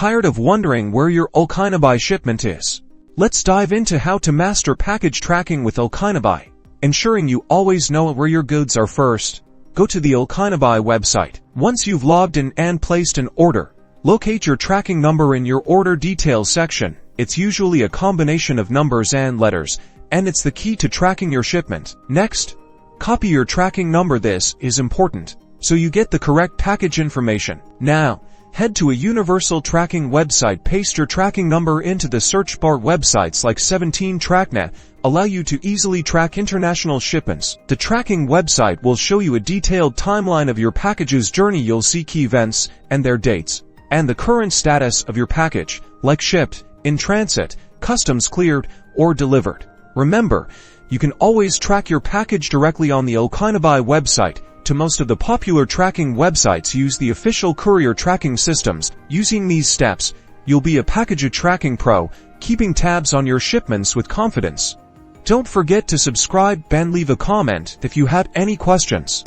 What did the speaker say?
Tired of wondering where your Allchinabuy shipment is? Let's dive into how to master package tracking with Allchinabuy, ensuring you always know where your goods are. First, go to the Allchinabuy website. Once you've logged in and placed an order, locate your tracking number in your order details section. It's usually a combination of numbers and letters, and it's the key to tracking your shipment. Next, copy your tracking number. This is important, so you get the correct package information. Now, head to a universal tracking website, paste your tracking number into the search bar. Websites like 17TrackNet allow you to easily track international shipments. The tracking website will show you a detailed timeline of your package's journey. You'll see key events and their dates, and the current status of your package, like shipped, in transit, customs cleared, or delivered. Remember, you can always track your package directly on the Allchinabuy website. To most of the popular tracking websites use the official courier tracking systems. Using these steps, you'll be a package tracking pro, keeping tabs on your shipments with confidence. Don't forget to subscribe and leave a comment if you have any questions.